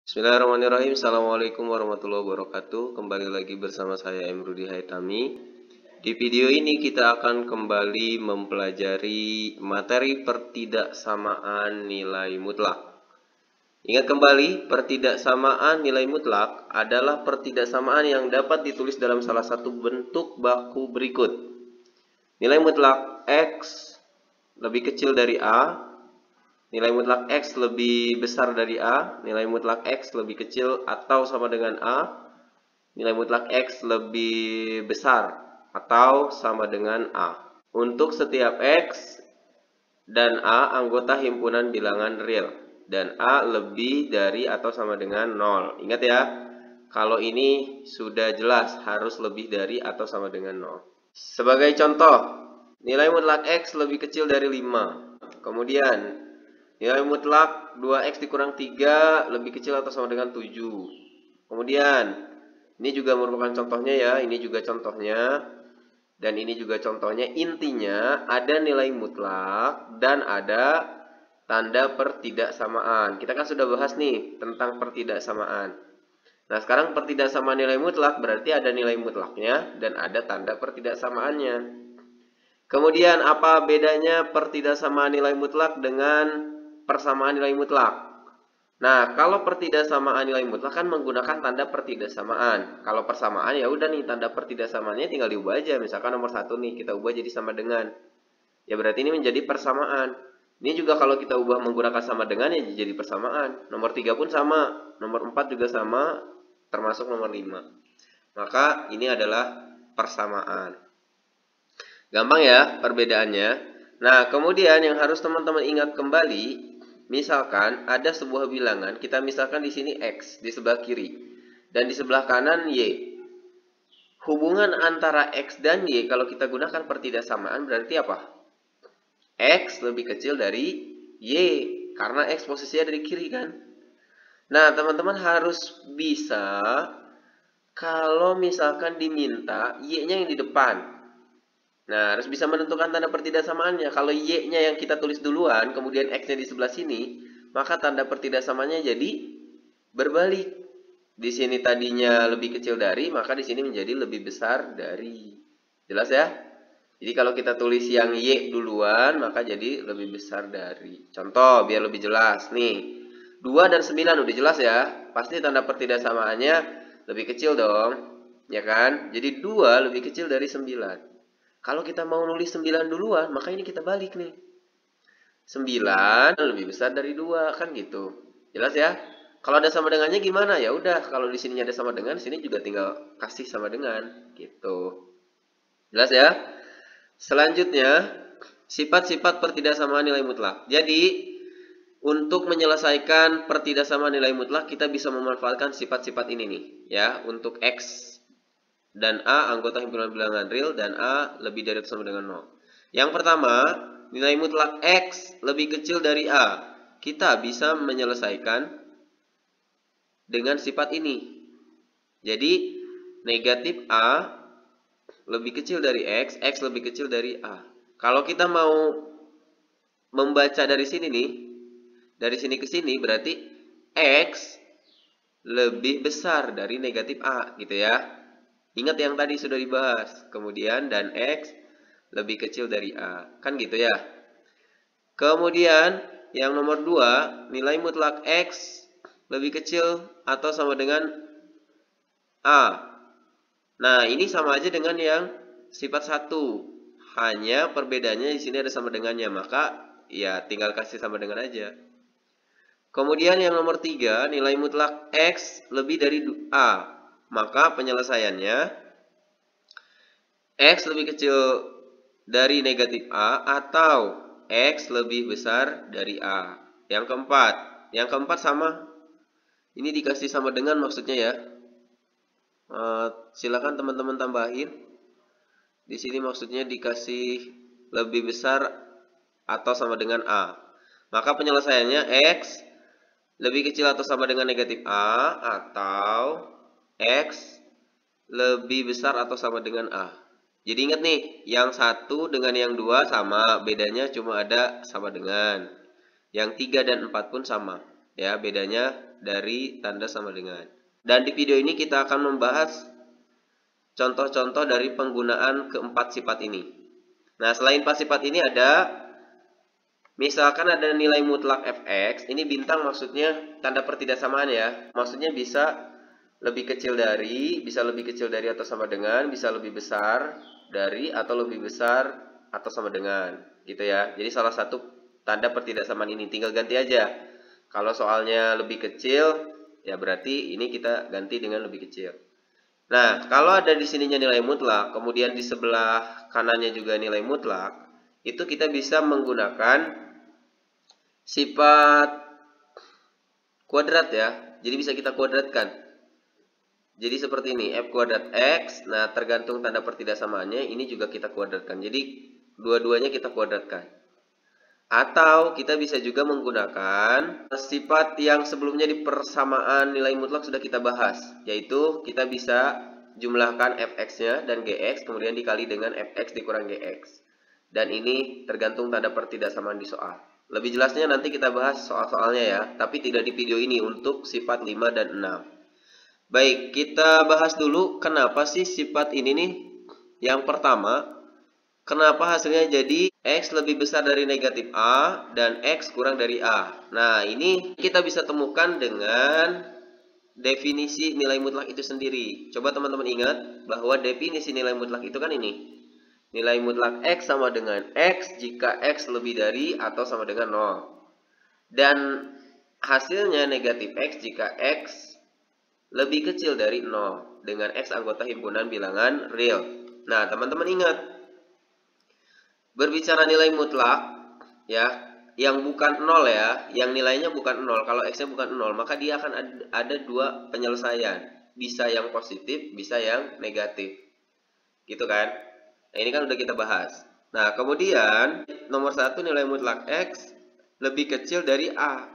Bismillahirrahmanirrahim. Assalamualaikum warahmatullahi wabarakatuh. Kembali lagi bersama saya Emrudi Haitami. Di video ini kita akan kembali mempelajari materi pertidaksamaan nilai mutlak. Ingat kembali, pertidaksamaan nilai mutlak adalah pertidaksamaan yang dapat ditulis dalam salah satu bentuk baku berikut. Nilai mutlak X lebih kecil dari A, nilai mutlak X lebih besar dari A, nilai mutlak X lebih kecil atau sama dengan A, nilai mutlak X lebih besar atau sama dengan A. Untuk setiap X dan A anggota himpunan bilangan real, dan A lebih dari atau sama dengan 0. Ingat ya, kalau ini sudah jelas harus lebih dari atau sama dengan 0. Sebagai contoh, nilai mutlak X lebih kecil dari 5. Kemudian nilai mutlak 2x dikurang 3 lebih kecil atau sama dengan 7. Kemudian, ini juga merupakan contohnya ya, ini juga contohnya, dan ini juga contohnya. Intinya, ada nilai mutlak dan ada tanda pertidaksamaan. Kita kan sudah bahas nih tentang pertidaksamaan. Nah, sekarang pertidaksamaan nilai mutlak berarti ada nilai mutlaknya dan ada tanda pertidaksamaannya. Kemudian, apa bedanya pertidaksamaan nilai mutlak dengan persamaan nilai mutlak? Nah, kalau pertidaksamaan nilai mutlak kan menggunakan tanda pertidaksamaan. Kalau persamaan ya udah nih, tanda pertidaksamaannya tinggal diubah aja. Misalkan nomor 1 nih kita ubah jadi sama dengan. Ya berarti ini menjadi persamaan. Ini juga kalau kita ubah menggunakan sama dengan ya jadi persamaan. Nomor 3 pun sama, nomor 4 juga sama, termasuk nomor 5. Maka ini adalah persamaan. Gampang ya perbedaannya. Nah, kemudian yang harus teman-teman ingat kembali, misalkan ada sebuah bilangan, kita misalkan di sini X di sebelah kiri dan di sebelah kanan Y. Hubungan antara X dan Y kalau kita gunakan pertidaksamaan berarti apa? X lebih kecil dari Y karena X posisinya dari kiri kan. Nah, teman-teman harus bisa kalau misalkan diminta Y-nya yang di depan. Nah, harus bisa menentukan tanda pertidaksamaannya. Kalau Y-nya yang kita tulis duluan, kemudian X-nya di sebelah sini, maka tanda pertidaksamaannya jadi berbalik. Di sini tadinya lebih kecil dari, maka di sini menjadi lebih besar dari. Jelas ya? Jadi kalau kita tulis yang Y duluan, maka jadi lebih besar dari. Contoh, biar lebih jelas. Nih, 2 dan 9 udah jelas ya. Pasti tanda pertidaksamaannya lebih kecil dong. Ya kan? Jadi 2 lebih kecil dari 9. Kalau kita mau nulis 9 duluan, maka ini kita balik nih. 9 lebih besar dari 2, kan gitu. Jelas ya? Kalau ada sama dengannya gimana? Ya udah, kalau di sini ada sama dengan, sini juga tinggal kasih sama dengan, gitu. Jelas ya? Selanjutnya, sifat-sifat pertidaksamaan nilai mutlak. Jadi, untuk menyelesaikan pertidaksamaan nilai mutlak, kita bisa memanfaatkan sifat-sifat ini nih, ya, untuk X dan A anggota himpunan bilangan real dan A lebih dari atau sama dengan 0. Yang pertama, nilai mutlak X lebih kecil dari A. Kita bisa menyelesaikan dengan sifat ini. Jadi, negatif A lebih kecil dari X lebih kecil dari A. Kalau kita mau membaca dari sini nih, dari sini ke sini berarti X lebih besar dari negatif A, gitu ya. Ingat yang tadi sudah dibahas. Kemudian dan X lebih kecil dari A. Kan gitu ya. Kemudian yang nomor 2, nilai mutlak X lebih kecil atau sama dengan A. Nah, ini sama aja dengan yang sifat 1. Hanya perbedaannya di sini ada sama dengannya. Maka ya tinggal kasih sama dengan aja. Kemudian yang nomor 3, nilai mutlak X lebih dari A. Maka penyelesaiannya X lebih kecil dari negatif A atau X lebih besar dari A. Yang keempat sama. Ini dikasih sama dengan maksudnya ya. Silakan teman-teman tambahin. Di sini maksudnya dikasih lebih besar atau sama dengan A. Maka penyelesaiannya X lebih kecil atau sama dengan negatif A atau X lebih besar atau sama dengan A. Jadi ingat nih, yang 1 dengan yang 2 sama, bedanya cuma ada sama dengan. Yang 3 dan 4 pun sama. Ya, bedanya dari tanda sama dengan. Dan di video ini kita akan membahas contoh-contoh dari penggunaan keempat sifat ini. Nah, selain empat sifat ini ada, misalkan ada nilai mutlak fx, ini bintang maksudnya tanda pertidaksamaan ya. Maksudnya bisa lebih kecil dari, bisa lebih kecil dari atau sama dengan, bisa lebih besar dari atau lebih besar atau sama dengan, gitu ya. Jadi salah satu tanda pertidaksamaan ini tinggal ganti aja. Kalau soalnya lebih kecil, ya berarti ini kita ganti dengan lebih kecil. Nah, kalau ada di sininya nilai mutlak, kemudian di sebelah kanannya juga nilai mutlak, itu kita bisa menggunakan sifat kuadrat ya. Jadi bisa kita kuadratkan. Jadi seperti ini, f kuadrat x. Nah, tergantung tanda pertidaksamaannya, ini juga kita kuadratkan. Jadi dua-duanya kita kuadratkan. Atau kita bisa juga menggunakan sifat yang sebelumnya di persamaan nilai mutlak sudah kita bahas, yaitu kita bisa jumlahkan fx-nya dan gx, kemudian dikali dengan fx dikurang gx. Dan ini tergantung tanda pertidaksamaan di soal. Lebih jelasnya nanti kita bahas soal-soalnya ya, tapi tidak di video ini untuk sifat 5 dan 6. Baik, kita bahas dulu kenapa sih sifat ini nih. Yang pertama, kenapa hasilnya jadi X lebih besar dari negatif A dan X kurang dari A. Nah, ini kita bisa temukan dengan definisi nilai mutlak itu sendiri. Coba teman-teman ingat bahwa definisi nilai mutlak itu kan ini. Nilai mutlak X sama dengan X jika X lebih dari atau sama dengan 0. Dan hasilnya negatif X jika X lebih kecil dari 0 dengan X anggota himpunan bilangan real. Nah, teman-teman ingat, berbicara nilai mutlak ya, yang bukan 0 ya, yang nilainya bukan 0, kalau X-nya bukan 0, maka dia akan ada dua penyelesaian. Bisa yang positif, bisa yang negatif. Gitu kan? Nah, ini kan udah kita bahas. Nah, kemudian nomor 1 nilai mutlak X lebih kecil dari A.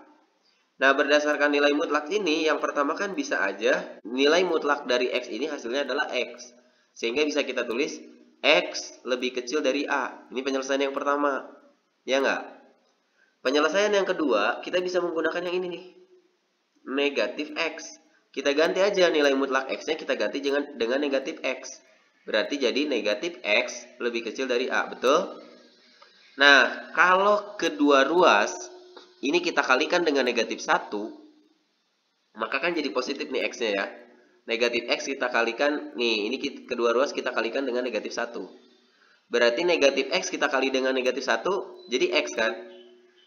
Nah, berdasarkan nilai mutlak ini, yang pertama kan bisa aja nilai mutlak dari X ini hasilnya adalah X. Sehingga bisa kita tulis X lebih kecil dari A. Ini penyelesaian yang pertama. Ya nggak? Penyelesaian yang kedua, kita bisa menggunakan yang ini nih. Negatif X. Kita ganti aja nilai mutlak X-nya, kita ganti dengan negatif X. Berarti jadi negatif X lebih kecil dari A. Betul? Nah, kalau kedua ruas ini kita kalikan dengan negatif 1, maka kan jadi positif nih X-nya ya. Negatif X kita kalikan, nih ini kedua ruas kita kalikan dengan negatif 1. Berarti negatif X kita kali dengan negatif 1, jadi X kan.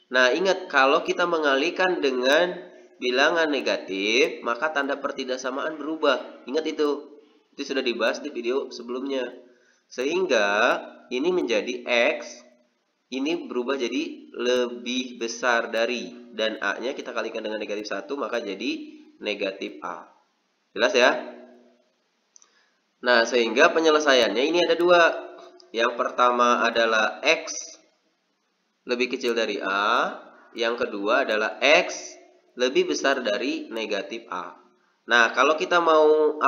Nah, ingat kalau kita mengalikan dengan bilangan negatif, maka tanda pertidaksamaan berubah. Ingat itu. Itu sudah dibahas di video sebelumnya. Sehingga ini menjadi X, ini berubah jadi lebih besar dari, dan A-nya kita kalikan dengan negatif 1, maka jadi negatif A. Jelas ya? Nah, sehingga penyelesaiannya ini ada dua. Yang pertama adalah X lebih kecil dari A. Yang kedua adalah X lebih besar dari negatif A. Nah, kalau kita mau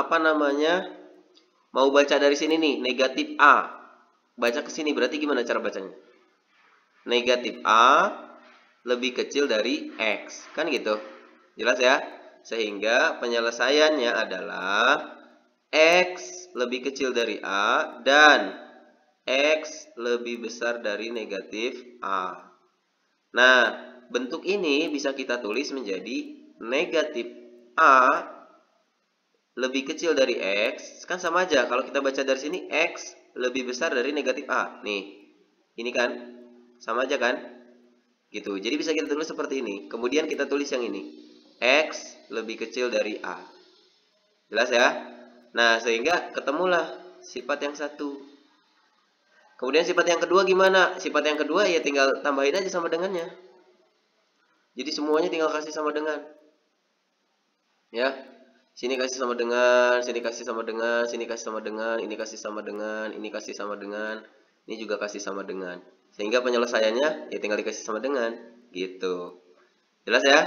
mau baca dari sini nih, negatif A. Baca ke sini, berarti gimana cara bacanya? Negatif A lebih kecil dari X. Kan gitu. Jelas ya? Sehingga penyelesaiannya adalah X lebih kecil dari A dan X lebih besar dari negatif A. Nah, bentuk ini bisa kita tulis menjadi negatif A lebih kecil dari X. Kan sama aja, kalau kita baca dari sini X lebih besar dari negatif A. Nih, ini kan sama aja kan? Gitu. Jadi bisa kita tulis seperti ini. Kemudian kita tulis yang ini. X lebih kecil dari A. Jelas ya? Nah, sehingga ketemulah sifat yang satu. Kemudian sifat yang kedua gimana? Sifat yang kedua ya tinggal tambahin aja sama dengannya. Jadi semuanya tinggal kasih sama dengan. Ya. Sini kasih sama dengan, sini kasih sama dengan, sini kasih sama dengan, ini kasih sama dengan, ini kasih sama dengan, ini juga kasih sama dengan. Sehingga penyelesaiannya ya tinggal dikasih sama dengan, gitu. Jelas ya?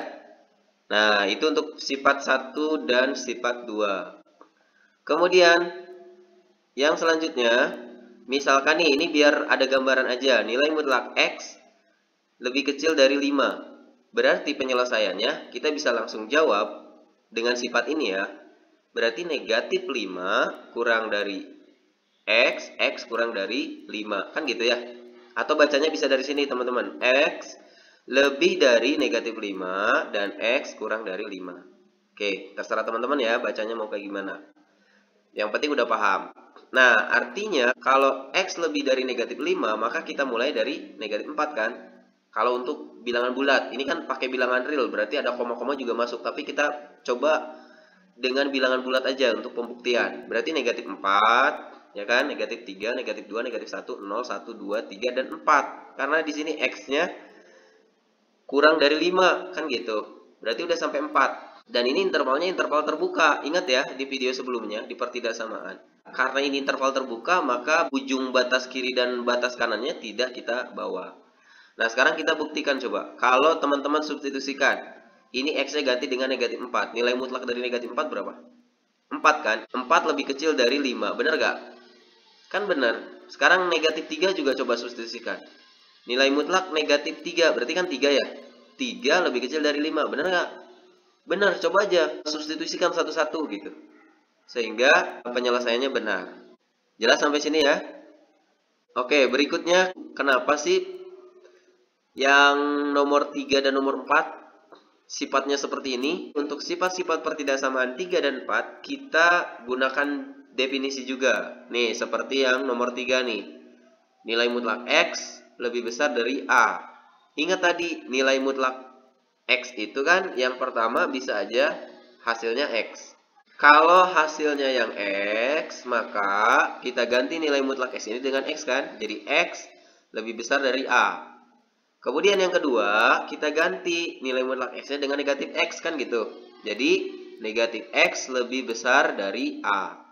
Nah, itu untuk sifat 1 dan sifat 2. Kemudian yang selanjutnya, misalkan nih, ini biar ada gambaran aja, nilai mutlak X lebih kecil dari 5. Berarti penyelesaiannya kita bisa langsung jawab dengan sifat ini ya. Berarti negatif 5 kurang dari X kurang dari 5. Kan gitu ya. Atau bacanya bisa dari sini teman-teman. X lebih dari negatif 5 dan X kurang dari 5. Oke, terserah teman-teman ya bacanya mau kayak gimana. Yang penting udah paham. Nah, artinya kalau X lebih dari negatif 5, maka kita mulai dari negatif 4 kan? Kalau untuk bilangan bulat, ini kan pakai bilangan real, berarti ada koma-koma juga masuk. Tapi kita coba dengan bilangan bulat aja untuk pembuktian. Berarti negatif 4, ya kan? Negatif 3, negatif 2, negatif 1, 0, 1, 2, 3, dan 4. Karena di sini X-nya kurang dari 5, kan gitu. Berarti udah sampai 4. Dan ini intervalnya interval terbuka. Ingat ya di video sebelumnya, di pertidaksamaan. Karena ini interval terbuka, maka ujung batas kiri dan batas kanannya tidak kita bawa. Nah, sekarang kita buktikan coba. Kalau teman-teman substitusikan, ini X-nya ganti dengan negatif 4. Nilai mutlak dari negatif 4 berapa? 4 kan? 4 lebih kecil dari 5. Benar gak? Kan benar. Sekarang negatif 3 juga coba substitusikan. Nilai mutlak negatif 3. Berarti kan 3 ya? 3 lebih kecil dari 5. Benar gak? Benar. Coba aja substitusikan satu-satu gitu. Sehingga penyelesaiannya benar. Jelas sampai sini ya? Oke, berikutnya kenapa sih yang nomor 3 dan nomor 4 sifatnya seperti ini? Untuk sifat-sifat pertidaksamaan 3 dan 4 kita gunakan definisi juga. Nih, seperti yang nomor 3 nih. Nilai mutlak X lebih besar dari A. Ingat tadi nilai mutlak X itu kan yang pertama bisa aja hasilnya X. Kalau hasilnya yang X, maka kita ganti nilai mutlak X ini dengan X kan? Jadi X lebih besar dari A. Kemudian yang kedua, kita ganti nilai mutlak X-nya dengan negatif X kan gitu. Jadi negatif X lebih besar dari A.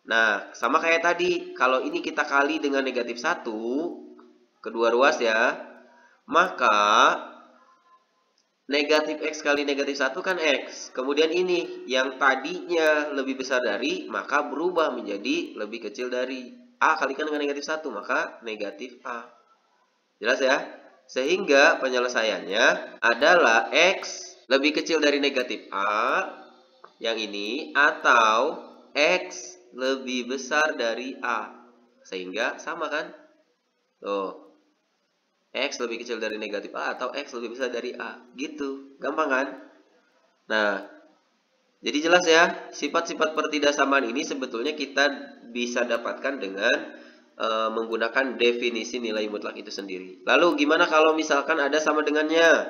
Nah, sama kayak tadi, kalau ini kita kali dengan negatif 1, kedua ruas ya, maka negatif X kali negatif 1 kan X. Kemudian ini, yang tadinya lebih besar dari, maka berubah menjadi lebih kecil dari. A kalikan dengan negatif 1, maka negatif A. Jelas ya? Sehingga penyelesaiannya adalah X lebih kecil dari negatif A, yang ini, atau X lebih besar dari A. Sehingga sama kan? Tuh. X lebih kecil dari negatif A atau X lebih besar dari A. Gitu. Gampang kan? Nah, jadi jelas ya, sifat-sifat pertidaksamaan ini sebetulnya kita bisa dapatkan dengan menggunakan definisi nilai mutlak itu sendiri. Lalu gimana kalau misalkan ada sama dengannya?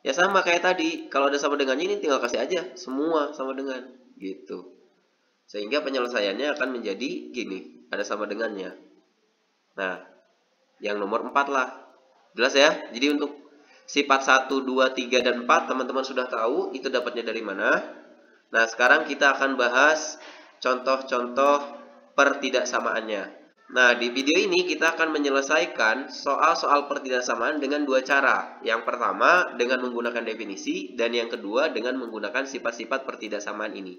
Ya sama kayak tadi, kalau ada sama dengannya ini tinggal kasih aja, semua sama dengan, gitu. Sehingga penyelesaiannya akan menjadi gini, ada sama dengannya. Nah, yang nomor 4 lah. Jelas ya? Jadi untuk sifat 1, 2, 3, dan 4 teman-teman sudah tahu itu dapatnya dari mana. Nah, sekarang kita akan bahas contoh-contoh pertidaksamaannya. Nah, di video ini kita akan menyelesaikan soal-soal pertidaksamaan dengan dua cara. Yang pertama dengan menggunakan definisi, dan yang kedua dengan menggunakan sifat-sifat pertidaksamaan ini.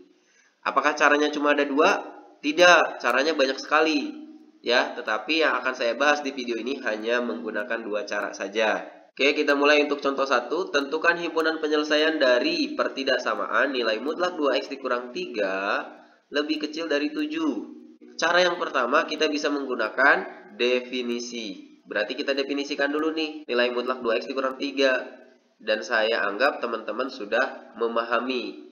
Apakah caranya cuma ada dua? Tidak, caranya banyak sekali. Ya, tetapi yang akan saya bahas di video ini hanya menggunakan dua cara saja. Oke, kita mulai untuk contoh 1. Tentukan himpunan penyelesaian dari pertidaksamaan nilai mutlak 2x dikurang 3 lebih kecil dari 7. Cara yang pertama kita bisa menggunakan definisi. Berarti kita definisikan dulu nih nilai mutlak 2x dikurang 3. Dan saya anggap teman-teman sudah memahami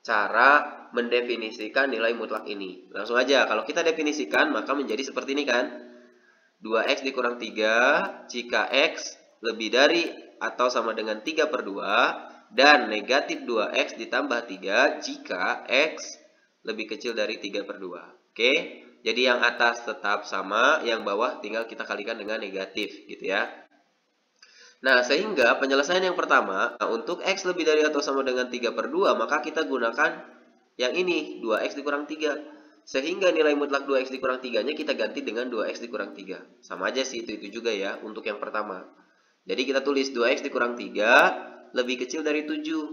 cara mendefinisikan nilai mutlak ini. Langsung aja, kalau kita definisikan maka menjadi seperti ini kan. 2x dikurang 3 jika x lebih dari atau sama dengan 3/2 dan negatif 2x ditambah 3 jika x lebih kecil dari 3/2. Oke, jadi yang atas tetap sama, yang bawah tinggal kita kalikan dengan negatif gitu ya. Nah, sehingga penyelesaian yang pertama, untuk x lebih dari atau sama dengan 3/2, maka kita gunakan yang ini, 2x dikurang 3. Sehingga nilai mutlak 2x dikurang 3-nya kita ganti dengan 2x dikurang 3. Sama aja sih, itu juga ya untuk yang pertama. Jadi kita tulis 2x dikurang 3 lebih kecil dari 7.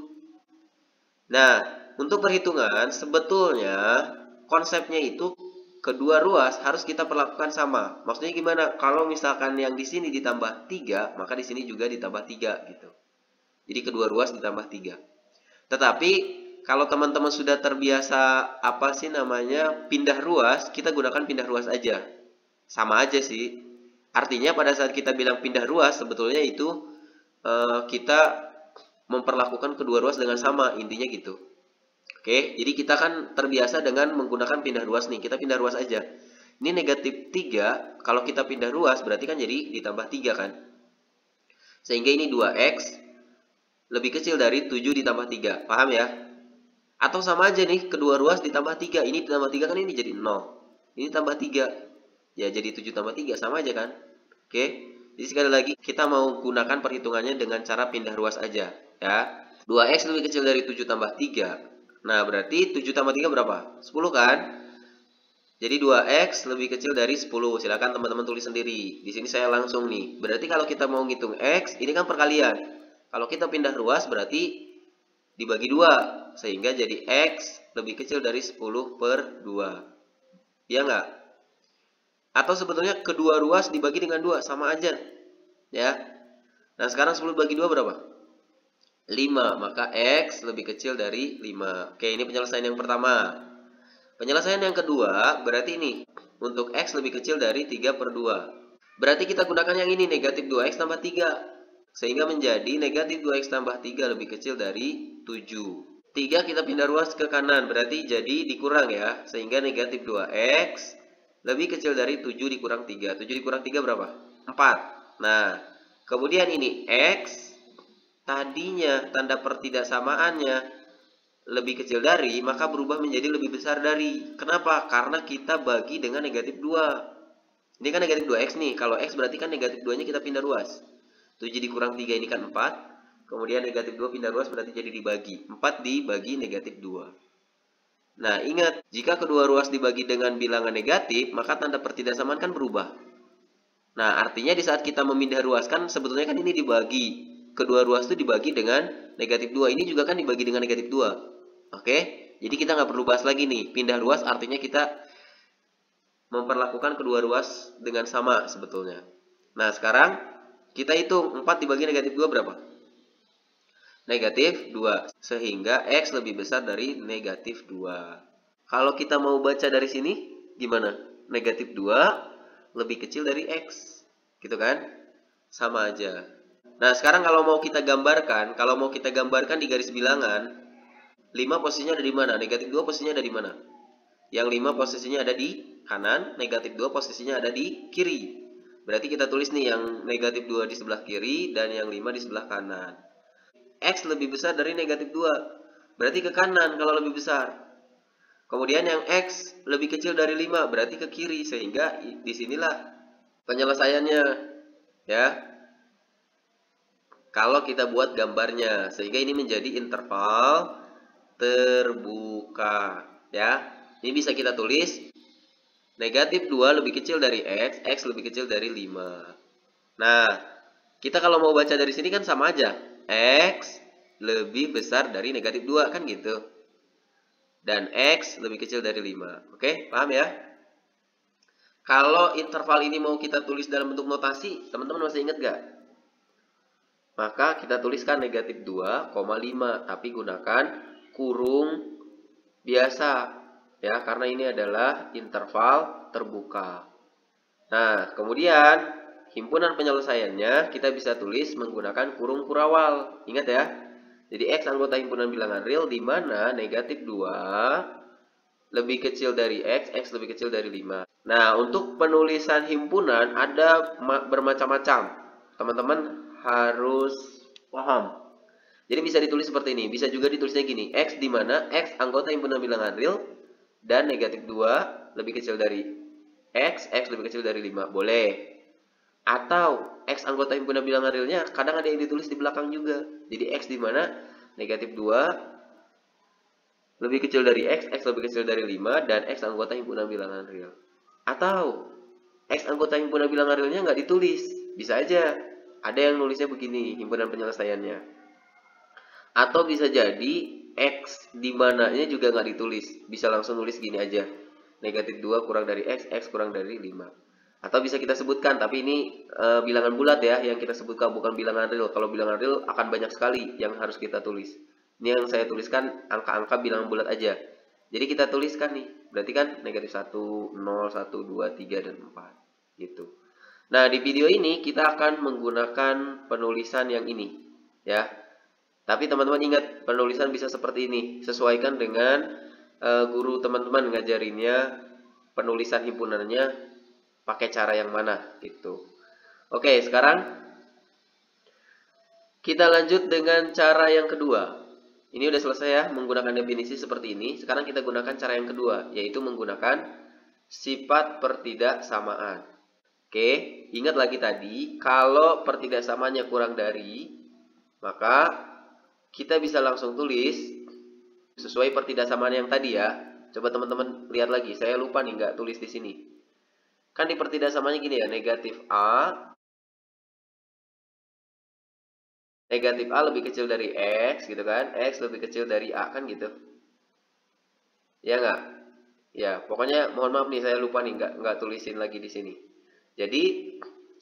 Nah, untuk perhitungan sebetulnya konsepnya itu kedua ruas harus kita perlakukan sama. Maksudnya gimana? Kalau misalkan yang di sini ditambah 3, maka di sini juga ditambah 3 gitu. Jadi kedua ruas ditambah 3. Tetapi kalau teman-teman sudah terbiasa pindah ruas, kita gunakan pindah ruas aja. Sama aja sih. Artinya pada saat kita bilang pindah ruas, sebetulnya itu kita memperlakukan kedua ruas dengan sama, intinya gitu. Oke, jadi kita kan terbiasa dengan menggunakan pindah ruas nih, kita pindah ruas aja. Ini negatif 3, kalau kita pindah ruas berarti kan jadi ditambah 3 kan. Sehingga ini 2x lebih kecil dari 7 ditambah 3, paham ya? Atau sama aja nih, kedua ruas ditambah 3, ini ditambah 3 kan ini jadi 0. Ini tambah 3, ya jadi 7 tambah 3, sama aja kan? Oke, jadi sekali lagi kita mau gunakan perhitungannya dengan cara pindah ruas aja ya. 2x lebih kecil dari 7 tambah 3. Nah, berarti 7 tambah 3 berapa? 10 kan? Jadi 2x lebih kecil dari 10. Silakan teman-teman tulis sendiri. Di sini saya langsung nih. Berarti kalau kita mau ngitung x, ini kan perkalian. Kalau kita pindah ruas berarti dibagi 2. Sehingga jadi x lebih kecil dari 10 per 2. Iya nggak? Atau sebetulnya kedua ruas dibagi dengan 2. Sama aja. Ya. Nah, sekarang 10 bagi 2 berapa? 5, maka X lebih kecil dari 5. Oke, ini penyelesaian yang pertama. Penyelesaian yang kedua, berarti ini. Untuk X lebih kecil dari 3 per 2. Berarti kita gunakan yang ini, negatif 2X tambah 3. Sehingga menjadi negatif 2X tambah 3 lebih kecil dari 7. 3 kita pindah ruas ke kanan, berarti jadi dikurang ya. Sehingga negatif 2X lebih kecil dari 7 dikurang 3. 7 dikurang 3 berapa? 4. Nah, kemudian ini X tadinya tanda pertidaksamaannya lebih kecil dari, maka berubah menjadi lebih besar dari. Kenapa? Karena kita bagi dengan negatif 2. Ini kan negatif 2x nih. Kalau x berarti kan negatif 2-nya kita pindah ruas. 7 dikurang 3 ini kan 4. Kemudian negatif 2 pindah ruas berarti jadi dibagi. 4 dibagi negatif 2. Nah, ingat, jika kedua ruas dibagi dengan bilangan negatif, maka tanda pertidaksamaan kan berubah. Nah, artinya di saat kita memindah ruas kan sebetulnya kan ini dibagi. Kedua ruas itu dibagi dengan negatif 2. Ini juga kan dibagi dengan negatif 2. Oke? Jadi kita nggak perlu bahas lagi nih. Pindah ruas artinya kita memperlakukan kedua ruas dengan sama sebetulnya. Nah, sekarang kita hitung 4 dibagi negatif 2 berapa? Negatif 2. Sehingga X lebih besar dari negatif 2. Kalau kita mau baca dari sini, gimana? Negatif 2 lebih kecil dari X. Gitu kan? Sama aja. Nah, sekarang kalau mau kita gambarkan di garis bilangan, 5 posisinya ada di mana? Negatif 2 posisinya ada di mana? Yang 5 posisinya ada di kanan, negatif 2 posisinya ada di kiri. Berarti kita tulis nih yang negatif 2 di sebelah kiri dan yang 5 di sebelah kanan. X lebih besar dari negatif 2. Berarti ke kanan kalau lebih besar. Kemudian yang X lebih kecil dari 5, berarti ke kiri. Sehingga disinilah penyelesaiannya. Ya. Kalau kita buat gambarnya, sehingga ini menjadi interval terbuka, ya. Ini bisa kita tulis negatif 2 lebih kecil dari X, X lebih kecil dari 5. Nah, kita kalau mau baca dari sini kan sama aja. X lebih besar dari negatif 2, kan gitu. Dan X lebih kecil dari 5. Oke, paham ya? Kalau interval ini mau kita tulis dalam bentuk notasi, teman-teman masih ingat gak? Maka kita tuliskan negatif 2,5, tapi gunakan kurung biasa, ya, karena ini adalah interval terbuka. Nah, kemudian himpunan penyelesaiannya kita bisa tulis menggunakan kurung kurawal. Ingat ya, jadi X anggota himpunan bilangan real di mana negatif 2 lebih kecil dari X, X lebih kecil dari 5. Nah, untuk penulisan himpunan ada bermacam-macam. Teman-teman harus paham. Jadi bisa ditulis seperti ini. Bisa juga ditulisnya gini. X di mana X anggota himpunan bilangan real dan negatif 2 lebih kecil dari X, X lebih kecil dari 5. Boleh. Atau X anggota himpunan bilangan realnya kadang ada yang ditulis di belakang juga. Jadi X di mana negatif 2 lebih kecil dari X, X lebih kecil dari 5, dan X anggota himpunan bilangan real. Atau X anggota himpunan bilangan realnya nggak ditulis. Bisa aja. Ada yang nulisnya begini, himpunan penyelesaiannya. Atau bisa jadi X di mananya juga nggak ditulis. Bisa langsung nulis gini aja. Negatif 2 kurang dari X, X kurang dari 5. Atau bisa kita sebutkan, tapi ini bilangan bulat ya yang kita sebutkan, bukan bilangan real. Kalau bilangan real akan banyak sekali yang harus kita tulis. Ini yang saya tuliskan angka-angka bilangan bulat aja. Jadi kita tuliskan nih, berarti kan negatif 1, 0, 1, 2, 3, dan 4 gitu. Nah, di video ini kita akan menggunakan penulisan yang ini ya. Tapi teman-teman ingat, penulisan bisa seperti ini. Sesuaikan dengan guru teman-teman ngajarinnya, penulisan himpunannya pakai cara yang mana gitu. Oke, sekarang kita lanjut dengan cara yang kedua. Ini udah selesai ya, menggunakan definisi seperti ini. Sekarang kita gunakan cara yang kedua, yaitu menggunakan sifat pertidaksamaan. Oke, ingat lagi tadi, kalau pertidaksamaannya kurang dari, maka kita bisa langsung tulis sesuai pertidaksamaan yang tadi ya. Coba teman-teman lihat lagi, saya lupa nih nggak tulis di sini. Kan di pertidaksamaannya gini ya, negatif A lebih kecil dari X gitu kan, X lebih kecil dari A kan gitu. Ya nggak? Ya, pokoknya mohon maaf nih, saya lupa nih nggak tulisin lagi di sini. Jadi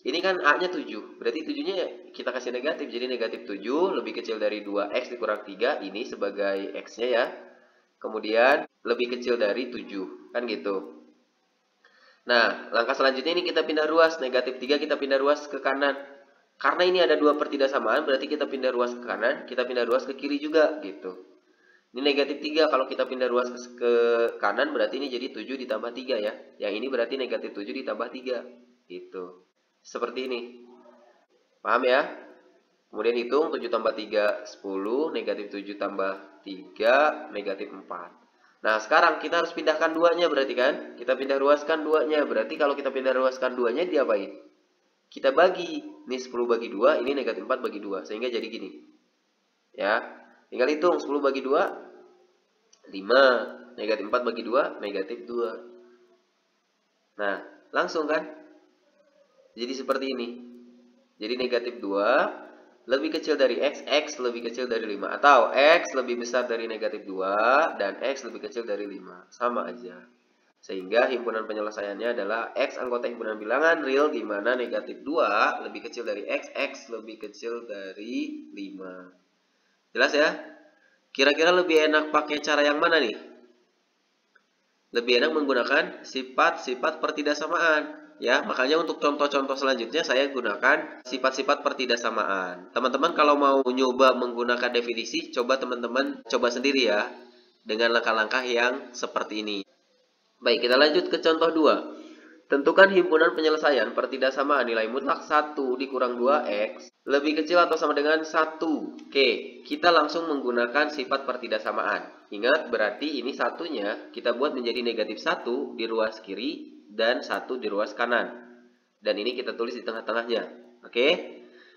ini kan A-nya 7, berarti 7-nya kita kasih negatif, jadi negatif 7 lebih kecil dari 2X dikurang 3, ini sebagai X-nya ya. Kemudian lebih kecil dari 7, kan gitu. Nah, langkah selanjutnya ini kita pindah ruas, negatif 3 kita pindah ruas ke kanan. Karena ini ada dua pertidaksamaan, berarti kita pindah ruas ke kanan, kita pindah ruas ke kiri juga gitu. Ini negatif 3, kalau kita pindah ruas ke kanan berarti ini jadi 7 ditambah 3 ya. Yang ini berarti negatif 7 ditambah 3 gitu. Seperti ini. Paham ya? Kemudian hitung 7 tambah 3, 10, negatif 7 tambah 3, negatif 4. Nah, sekarang kita harus pindahkan duanya berarti kan? Kita pindah ruaskan duanya. Berarti kalau kita pindah ruaskan duanya, diapain? Kita bagi. Ini 10 bagi 2, ini negatif 4 bagi 2. Sehingga jadi gini. Ya, tinggal hitung 10 bagi 2, 5. Negatif 4 bagi 2, negatif 2. Nah, langsung kan? Jadi seperti ini. Jadi negatif 2 lebih kecil dari X, X lebih kecil dari 5. Atau X lebih besar dari negatif 2, dan X lebih kecil dari 5. Sama aja. Sehingga himpunan penyelesaiannya adalah X anggota himpunan bilangan real di mana negatif 2 lebih kecil dari X, X lebih kecil dari 5. Jelas ya? Kira-kira lebih enak pakai cara yang mana nih? Lebih enak menggunakan sifat-sifat pertidaksamaan. Ya, makanya untuk contoh-contoh selanjutnya saya gunakan sifat-sifat pertidaksamaan. Teman-teman kalau mau nyoba menggunakan definisi, coba teman-teman coba sendiri ya, dengan langkah-langkah yang seperti ini. Baik, kita lanjut ke contoh 2. Tentukan himpunan penyelesaian pertidaksamaan nilai mutlak 1 dikurang 2X lebih kecil atau sama dengan 1. Oke, kita langsung menggunakan sifat pertidaksamaan. Ingat, berarti ini satunya kita buat menjadi negatif 1 di ruas kiri dan 1 di ruas kanan. Dan ini kita tulis di tengah-tengahnya. Oke,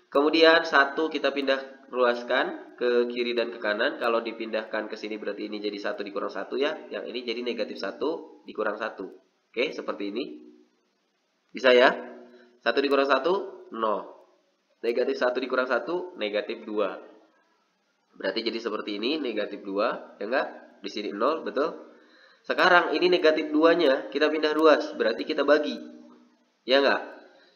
kemudian 1 kita pindah ruaskan ke kiri dan ke kanan. Kalau dipindahkan ke sini berarti ini jadi 1 dikurang 1 ya. Yang ini jadi negatif 1 dikurang 1. Oke, seperti ini. Bisa ya? 1 dikurang 1, 0. Negatif 1 dikurang 1, negatif 2. Berarti jadi seperti ini, negatif 2. Ya enggak? Di sini 0, betul? Sekarang ini negatif 2-nya, kita pindah ruas. Berarti kita bagi. Ya enggak?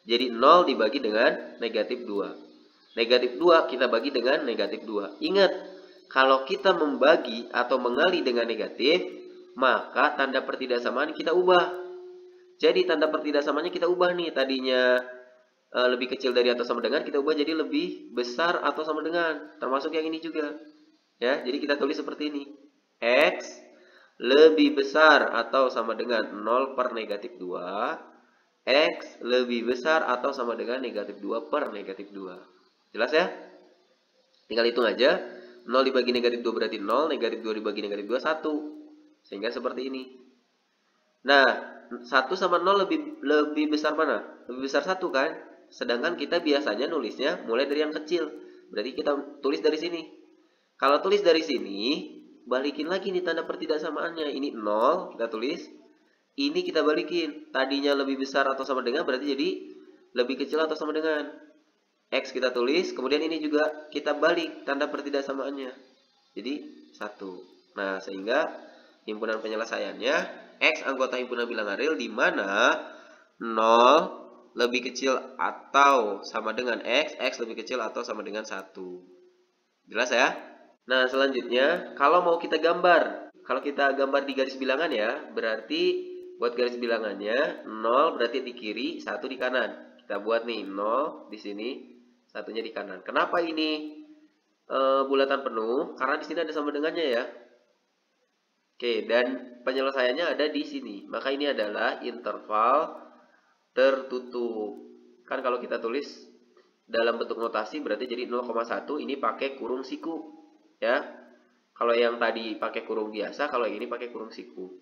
Jadi 0 dibagi dengan negatif 2. Negatif 2 kita bagi dengan negatif 2. Ingat, kalau kita membagi atau mengali dengan negatif, maka tanda pertidaksamaan kita ubah. Jadi tanda pertidaksamaannya kita ubah nih, tadinya lebih kecil dari atau sama dengan, kita ubah jadi lebih besar atau sama dengan, termasuk yang ini juga. Ya, jadi kita tulis seperti ini. X lebih besar atau sama dengan 0 per negatif 2. X lebih besar atau sama dengan negatif 2 per negatif 2. Jelas ya? Tinggal hitung aja. 0 dibagi negatif 2 berarti 0, negatif 2 dibagi negatif 2, 1. Sehingga seperti ini. Nah, 1 sama 0 lebih besar mana? Lebih besar 1 kan? Sedangkan kita biasanya nulisnya mulai dari yang kecil. Berarti kita tulis dari sini. Kalau tulis dari sini, balikin lagi nih tanda pertidaksamaannya. Ini 0, kita tulis. Ini kita balikin. Tadinya lebih besar atau sama dengan, berarti jadi lebih kecil atau sama dengan. X kita tulis, kemudian ini juga kita balik tanda pertidaksamaannya. Jadi 1. Nah, sehingga himpunan penyelesaiannya X anggota himpunan bilangan real di mana 0 lebih kecil atau sama dengan X lebih kecil atau sama dengan 1. Jelas ya? Nah, selanjutnya, kalau mau kita gambar. Kalau kita gambar di garis bilangan ya, berarti buat garis bilangannya 0 berarti di kiri, 1 di kanan. Kita buat nih 0 di sini, satunya di kanan. Kenapa ini bulatan penuh? Karena di sini ada sama dengannya ya. Oke, dan penyelesaiannya ada di sini. Maka ini adalah interval tertutup. Kan kalau kita tulis dalam bentuk notasi berarti jadi 0,1 ini pakai kurung siku. Ya, kalau yang tadi pakai kurung biasa, kalau yang ini pakai kurung siku.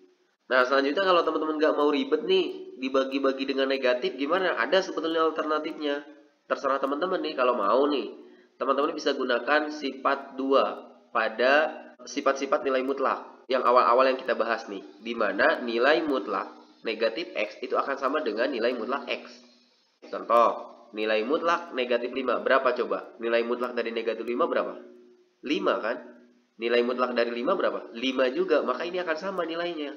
Nah, selanjutnya kalau teman-teman nggak mau ribet nih, dibagi-bagi dengan negatif, gimana? Ada sebetulnya alternatifnya. Terserah teman-teman nih, kalau mau nih. Teman-teman bisa gunakan sifat 2 pada sifat-sifat nilai mutlak. Yang awal-awal yang kita bahas nih. Di mana nilai mutlak negatif X itu akan sama dengan nilai mutlak X. Contoh, nilai mutlak negatif 5. Berapa coba? Nilai mutlak dari negatif 5 berapa? 5 kan? Nilai mutlak dari 5 berapa? 5 juga, maka ini akan sama nilainya.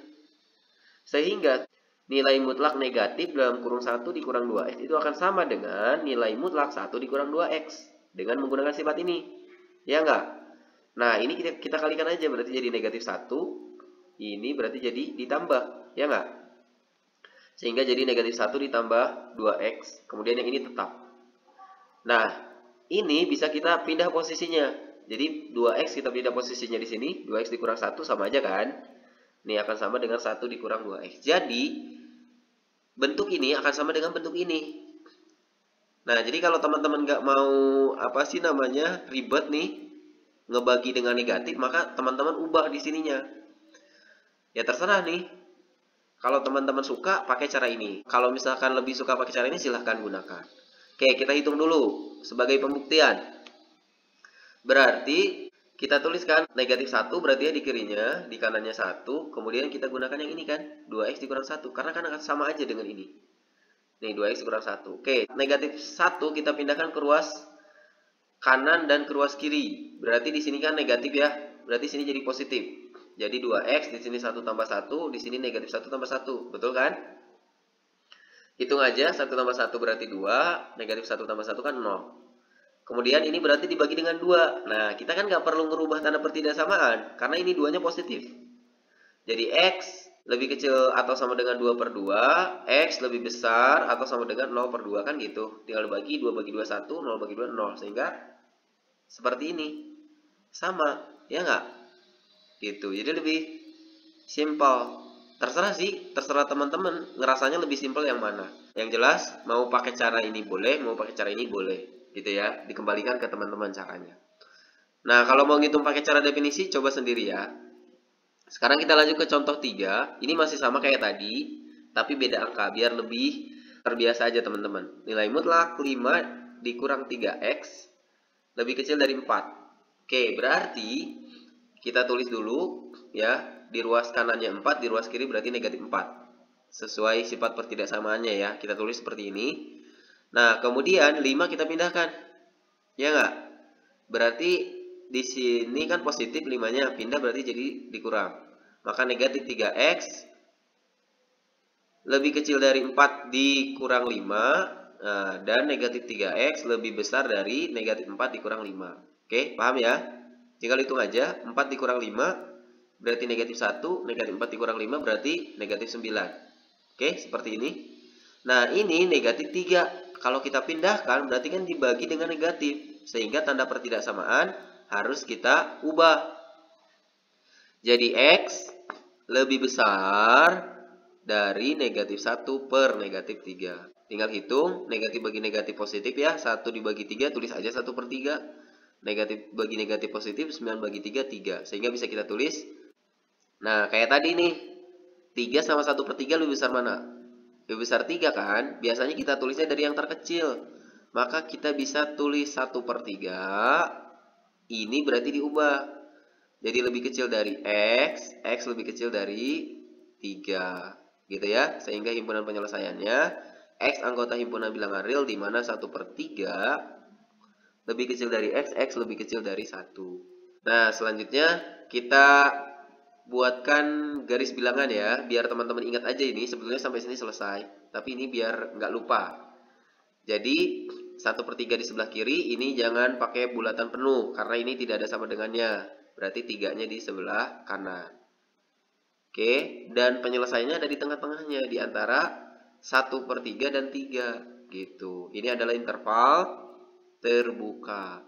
Sehingga nilai mutlak negatif dalam kurung 1 dikurang 2X itu akan sama dengan nilai mutlak 1 dikurang 2X. Dengan menggunakan sifat ini. Ya enggak? Nah, ini kita kalikan aja, berarti jadi negatif 1. Ini berarti jadi ditambah. Ya enggak? Sehingga jadi negatif 1 ditambah 2X. Kemudian yang ini tetap. Nah, ini bisa kita pindah posisinya. Jadi 2X kita pindah posisinya di sini, 2X dikurang 1 sama aja kan? Ini akan sama dengan 1 dikurang 2X. Jadi, bentuk ini akan sama dengan bentuk ini. Nah, jadi kalau teman-teman nggak mau, ribet nih, ngebagi dengan negatif, maka teman-teman ubah di sininya. Ya terserah nih. Kalau teman-teman suka, pakai cara ini. Kalau misalkan lebih suka pakai cara ini, silahkan gunakan. Oke, kita hitung dulu sebagai pembuktian. Berarti kita tuliskan negatif 1 berarti ya di kirinya, di kanannya 1. Kemudian kita gunakan yang ini kan, 2X dikurang 1. Karena kan akan sama aja dengan ini. Nih, 2X dikurang 1. Oke, negatif 1 kita pindahkan ke ruas kanan dan ke ruas kiri. Berarti di sini kan negatif ya. Berarti sini jadi positif. Jadi 2X, di sini 1 tambah 1, di sini negatif 1 tambah 1. Betul kan? Hitung aja, 1 tambah 1 berarti 2, negatif 1 tambah 1 kan 0. Kemudian ini berarti dibagi dengan 2. Nah, kita kan nggak perlu merubah tanda pertidaksamaan, karena ini 2-nya positif. Jadi X lebih kecil atau sama dengan 2 per 2, X lebih besar atau sama dengan 0 per 2, kan gitu. Tinggal bagi 2 bagi 2, 1, 0 bagi 2, 0. Sehingga seperti ini. Sama, ya nggak? Gitu, jadi lebih simpel. Terserah sih, terserah teman-teman ngerasanya lebih simpel yang mana. Yang jelas, mau pakai cara ini boleh, mau pakai cara ini boleh. Gitu ya, dikembalikan ke teman-teman caranya. Nah, kalau mau ngitung pakai cara definisi, coba sendiri ya. Sekarang kita lanjut ke contoh 3. Ini masih sama kayak tadi, tapi beda angka, biar lebih terbiasa aja teman-teman. Nilai mutlak 5 dikurang 3X lebih kecil dari 4. Oke, berarti kita tulis dulu ya, di ruas kanannya 4, di ruas kiri berarti negatif 4. Sesuai sifat pertidaksamaannya ya, kita tulis seperti ini. Nah, kemudian 5 kita pindahkan. Ya enggak? Berarti di sini kan positif 5-nya, pindah berarti jadi dikurang. Maka negatif 3X lebih kecil dari 4 dikurang 5. Nah, dan negatif 3X lebih besar dari negatif 4 dikurang 5. Oke, paham ya? Tinggal hitung aja, 4 dikurang 5 berarti negatif 1, negatif 4 dikurang 5 berarti negatif 9. Oke, seperti ini. Nah, ini negatif 3. Kalau kita pindahkan berarti kan dibagi dengan negatif. Sehingga tanda pertidaksamaan harus kita ubah. Jadi X lebih besar dari negatif 1 per negatif 3. Tinggal hitung, negatif bagi negatif positif ya. 1 dibagi 3, tulis aja 1 per 3. Negatif bagi negatif positif, 9 bagi 3, 3. Sehingga bisa kita tulis. Nah, kayak tadi nih. 3 sama 1 per 3 lebih besar mana? Lebih besar 3 kan? Biasanya kita tulisnya dari yang terkecil. Maka kita bisa tulis 1 per 3. Ini berarti diubah. Jadi lebih kecil dari X. X lebih kecil dari 3. Gitu ya. Sehingga himpunan penyelesaiannya X anggota himpunan bilangan real di mana 1 per 3 lebih kecil dari X. X lebih kecil dari 1. Nah, selanjutnya kita buatkan garis bilangan ya, biar teman-teman ingat aja ini. Sebetulnya sampai sini selesai, tapi ini biar nggak lupa. Jadi 1/3 di sebelah kiri ini jangan pakai bulatan penuh karena ini tidak ada sama dengannya. Berarti 3-nya di sebelah kanan. Oke, dan penyelesaiannya ada di tengah-tengahnya di antara 1/3 dan 3 gitu. Ini adalah interval terbuka.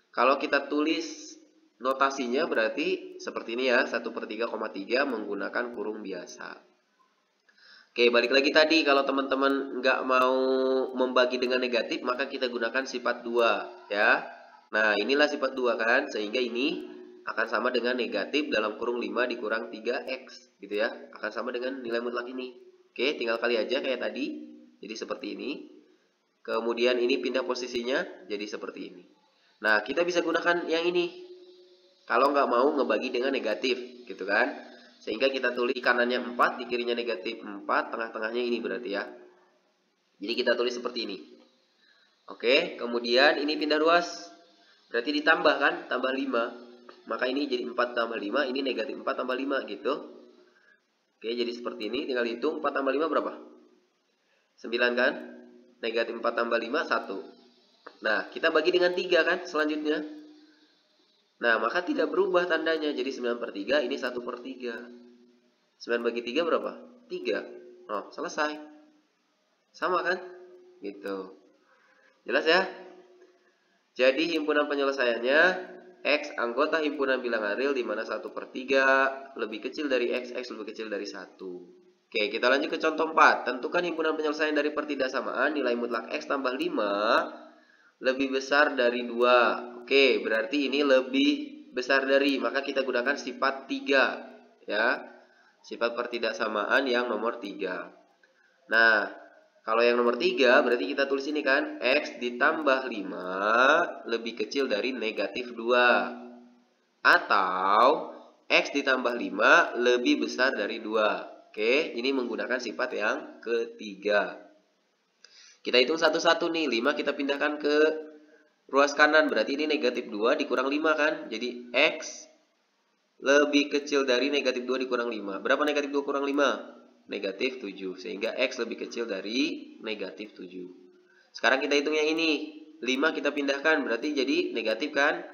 Kalau kita tulis notasinya berarti seperti ini ya, 1/3,3 menggunakan kurung biasa. Oke, balik lagi tadi, kalau teman-teman nggak mau membagi dengan negatif, maka kita gunakan sifat 2 ya. Nah, inilah sifat 2 kan, sehingga ini akan sama dengan negatif dalam kurung 5 dikurang 3x gitu ya. Akan sama dengan nilai mutlak ini. Oke, tinggal kali aja kayak tadi. Jadi seperti ini. Kemudian ini pindah posisinya jadi seperti ini. Nah, kita bisa gunakan yang ini. Kalau nggak mau ngebagi dengan negatif gitu kan. Sehingga kita tulis kanannya 4, di kirinya negatif 4, tengah-tengahnya ini berarti ya. Jadi kita tulis seperti ini. Oke, kemudian ini pindah ruas. Berarti ditambah kan, tambah 5. Maka ini jadi 4 tambah 5, ini negatif 4 tambah 5 gitu. Oke, jadi seperti ini, tinggal hitung 4 tambah 5 berapa? 9 kan? Negatif 4 tambah 5, 1. Nah, kita bagi dengan 3 kan selanjutnya. Nah, maka tidak berubah tandanya. Jadi 9/3, ini 1/3. 9 bagi 3 berapa? 3. Oh, selesai. Sama kan? Gitu. Jelas ya? Jadi himpunan penyelesaiannya, X anggota himpunan bilangan real di mana 1/3 lebih kecil dari X, X lebih kecil dari 1. Oke, kita lanjut ke contoh 4. Tentukan himpunan penyelesaian dari pertidaksamaan nilai mutlak X tambah 5 lebih besar dari 2. Oke, berarti ini lebih besar dari, maka kita gunakan sifat 3 ya. Sifat pertidaksamaan yang nomor 3. Nah, kalau yang nomor 3 berarti kita tulis ini kan, X ditambah 5 lebih kecil dari negatif 2. Atau X ditambah 5 lebih besar dari 2. Oke, ini menggunakan sifat yang ketiga. Kita hitung satu-satu nih, 5 kita pindahkan ke ruas kanan, berarti ini negatif 2 dikurang 5 kan. Jadi X lebih kecil dari negatif 2 dikurang 5. Berapa negatif 2 kurang 5? Negatif 7. Sehingga X lebih kecil dari negatif 7. Sekarang kita hitung yang ini. 5 kita pindahkan, berarti jadi negatif kan.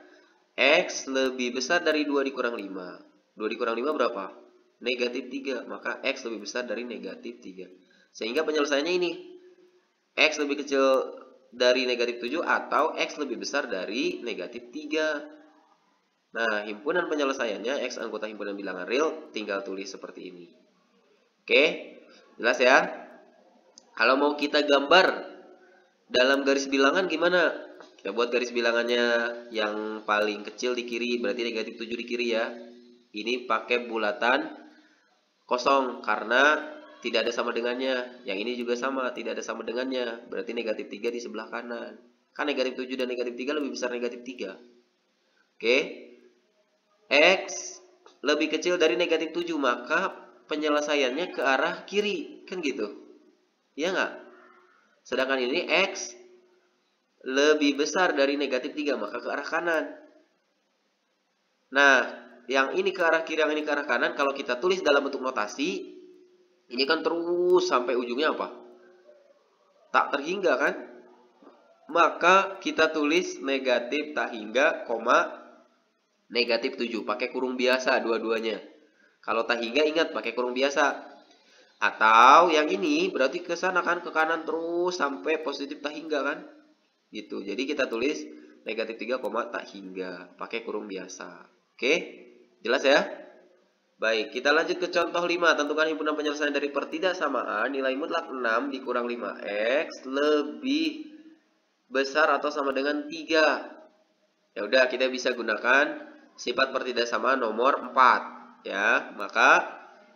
X lebih besar dari 2 dikurang 5. 2 dikurang 5 berapa? Negatif 3. Maka X lebih besar dari negatif 3. Sehingga penyelesaiannya ini. X lebih kecil dari negatif 7 atau X lebih besar dari negatif 3. Nah, himpunan penyelesaiannya X anggota himpunan bilangan real tinggal tulis seperti ini. Oke, jelas ya? Kalau mau kita gambar dalam garis bilangan gimana? Kita buat garis bilangannya yang paling kecil di kiri, berarti negatif 7 di kiri ya. Ini pakai bulatan kosong karena tidak ada sama dengannya. Yang ini juga sama, tidak ada sama dengannya. Berarti negatif 3 di sebelah kanan. Kan negatif 7 dan negatif 3 lebih besar negatif 3. Oke. X lebih kecil dari negatif 7, maka penyelesaiannya ke arah kiri. Kan gitu. Iya nggak? Sedangkan ini X lebih besar dari negatif 3, maka ke arah kanan. Nah, yang ini ke arah kiri, yang ini ke arah kanan, kalau kita tulis dalam bentuk notasi, ini kan terus sampai ujungnya apa? Tak terhingga kan? Maka kita tulis negatif tak hingga, negatif 7. Pakai kurung biasa dua-duanya. Kalau tak hingga ingat pakai kurung biasa. Atau yang ini berarti ke sana kan, ke kanan terus sampai positif tak hingga kan? Gitu. Jadi kita tulis negatif 3, tak hingga. Pakai kurung biasa. Oke? Jelas ya? Baik, kita lanjut ke contoh 5. Tentukan himpunan penyelesaian dari pertidaksamaan nilai mutlak 6 dikurang 5x lebih besar atau sama dengan 3. Ya udah, kita bisa gunakan sifat pertidaksamaan nomor 4 ya. Maka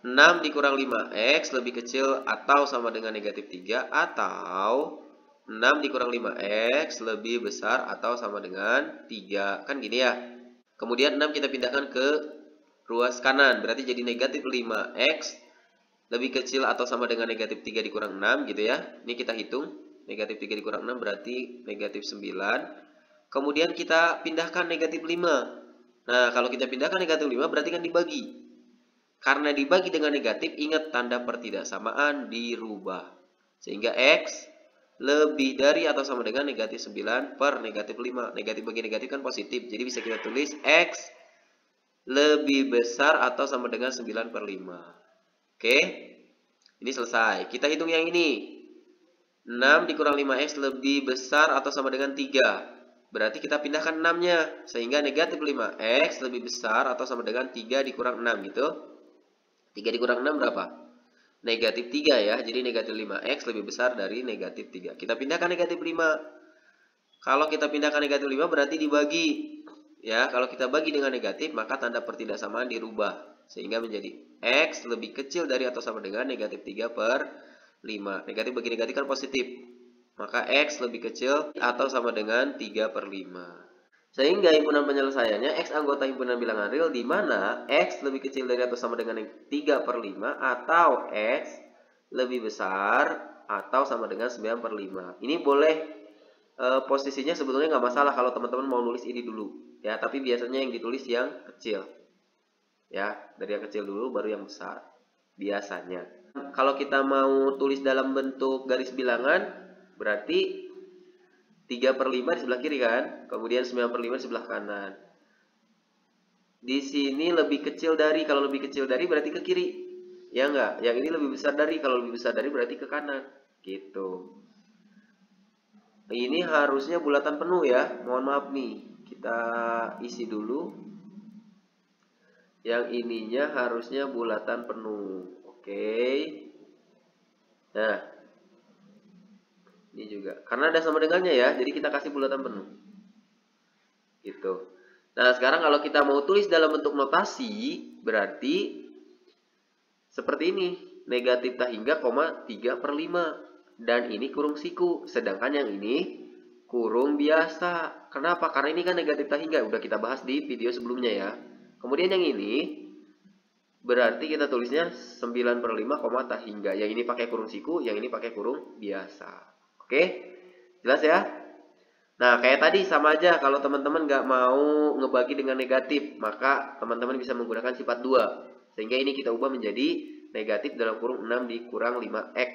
6 dikurang 5x lebih kecil atau sama dengan negatif 3 atau 6 dikurang 5x lebih besar atau sama dengan 3. Kan gini ya. Kemudian 6 kita pindahkan ke ruas kanan, berarti jadi negatif 5x lebih kecil atau sama dengan negatif 3 dikurang 6 gitu ya. Ini kita hitung, negatif 3 dikurang 6 berarti negatif 9. Kemudian kita pindahkan negatif 5. Nah, kalau kita pindahkan negatif 5 berarti kan dibagi. Karena dibagi dengan negatif, ingat tanda pertidaksamaan dirubah. Sehingga X lebih dari atau sama dengan negatif 9 per negatif 5. Negatif bagi negatif kan positif. Jadi bisa kita tulis X lebih besar atau sama dengan 9 per 5. Oke. Ini selesai. Kita hitung yang ini. 6 dikurang 5X lebih besar atau sama dengan 3. Berarti kita pindahkan 6-nya. Sehingga negatif 5X lebih besar atau sama dengan 3 dikurang 6 gitu. 3 dikurang 6 berapa? Negatif 3 ya. Jadi negatif 5X lebih besar dari negatif 3. Kita pindahkan negatif 5. Kalau kita pindahkan negatif 5 berarti dibagi. Ya, kalau kita bagi dengan negatif maka tanda pertidaksamaan dirubah. Sehingga menjadi X lebih kecil dari atau sama dengan negatif 3 per 5. Negatif bagi negatif kan positif. Maka X lebih kecil atau sama dengan 3 per 5. Sehingga himpunan penyelesaiannya X anggota himpunan bilangan real di mana X lebih kecil dari atau sama dengan 3 per 5 atau X lebih besar atau sama dengan 9 per 5. Ini boleh posisinya sebetulnya nggak masalah kalau teman-teman mau nulis ini dulu. Ya, tapi biasanya yang ditulis yang kecil. Ya, dari yang kecil dulu baru yang besar. Biasanya. Kalau kita mau tulis dalam bentuk garis bilangan, berarti 3 per 5 di sebelah kiri kan, kemudian 9 per 5 di sebelah kanan. Di sini lebih kecil dari, kalau lebih kecil dari berarti ke kiri. Ya enggak? Yang ini lebih besar dari, kalau lebih besar dari berarti ke kanan. Gitu. Ini harusnya bulatan penuh ya, mohon maaf nih. Kita isi dulu. Yang ininya harusnya bulatan penuh. Oke. Nah, ini juga. Karena ada sama dengannya ya, jadi kita kasih bulatan penuh. Gitu. Nah, sekarang kalau kita mau tulis dalam bentuk notasi, berarti seperti ini. Negatif tak hingga, 3 per 5. Dan ini kurung siku. Sedangkan yang ini kurung biasa. Kenapa? Karena ini kan negatif tak hingga. Udah kita bahas di video sebelumnya ya. Kemudian yang ini, berarti kita tulisnya 9 per 5, tak hingga. Yang ini pakai kurung siku, yang ini pakai kurung biasa. Oke? Jelas ya? Nah, kayak tadi sama aja kalau teman-teman nggak mau ngebagi dengan negatif, maka teman-teman bisa menggunakan sifat 2. Sehingga ini kita ubah menjadi negatif dalam kurung 6 dikurang 5X.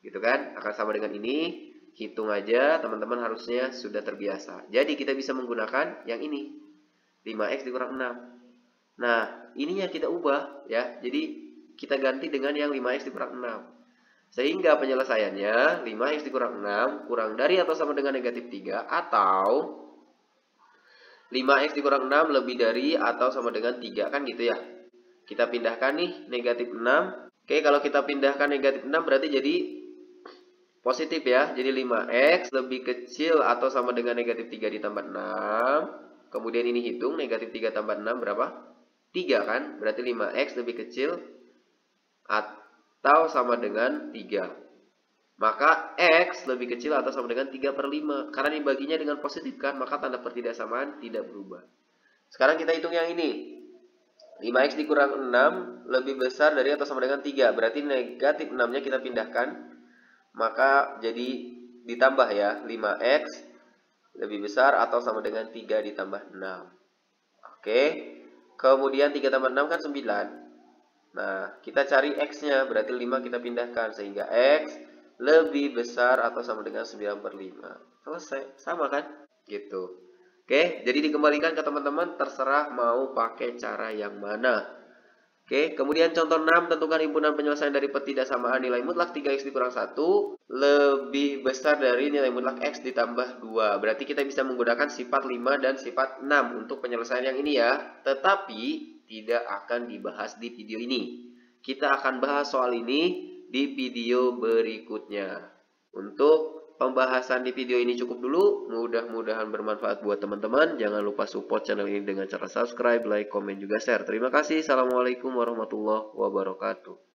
Gitu kan? Akan sama dengan ini. Hitung aja, teman-teman harusnya sudah terbiasa. Jadi kita bisa menggunakan yang ini. 5X dikurang 6. Nah, ininya kita ubah ya. Jadi kita ganti dengan yang 5X dikurang 6. Sehingga penyelesaiannya 5X dikurang 6 kurang dari atau sama dengan negatif 3 atau 5X dikurang 6 lebih dari atau sama dengan 3 kan gitu ya. Kita pindahkan nih negatif 6. Oke, kalau kita pindahkan negatif 6 berarti jadi positif ya. Jadi 5X lebih kecil atau sama dengan negatif 3 ditambah 6. Kemudian ini hitung negatif 3 tambah 6 berapa? 3 kan? Berarti 5X lebih kecil atau sama dengan 3. Maka X lebih kecil atau sama dengan 3 per 5. Karena dibaginya dengan positif kan, maka tanda pertidaksamaan tidak berubah. Sekarang kita hitung yang ini. 5X dikurang 6 lebih besar dari atau sama dengan 3. Berarti negatif 6-nya kita pindahkan. Maka jadi ditambah ya. 5X lebih besar atau sama dengan 3 ditambah 6. Oke. Kemudian 3 tambah 6 kan 9. Nah, kita cari X-nya, berarti 5 kita pindahkan, sehingga X lebih besar atau sama dengan 9 per 5. Selesai, sama kan? Gitu. Oke, jadi dikembalikan ke teman-teman, terserah mau pakai cara yang mana. Oke, kemudian contoh 6, tentukan himpunan penyelesaian dari pertidaksamaan nilai mutlak 3X dikurang 1 lebih besar dari nilai mutlak X ditambah 2. Berarti kita bisa menggunakan sifat 5 dan sifat 6 untuk penyelesaian yang ini ya. Tetapi tidak akan dibahas di video ini. Kita akan bahas soal ini di video berikutnya. Untuk pembahasan di video ini cukup dulu. Mudah-mudahan bermanfaat buat teman-teman. Jangan lupa support channel ini dengan cara subscribe, like, komen, juga share. Terima kasih. Assalamualaikum warahmatullahi wabarakatuh.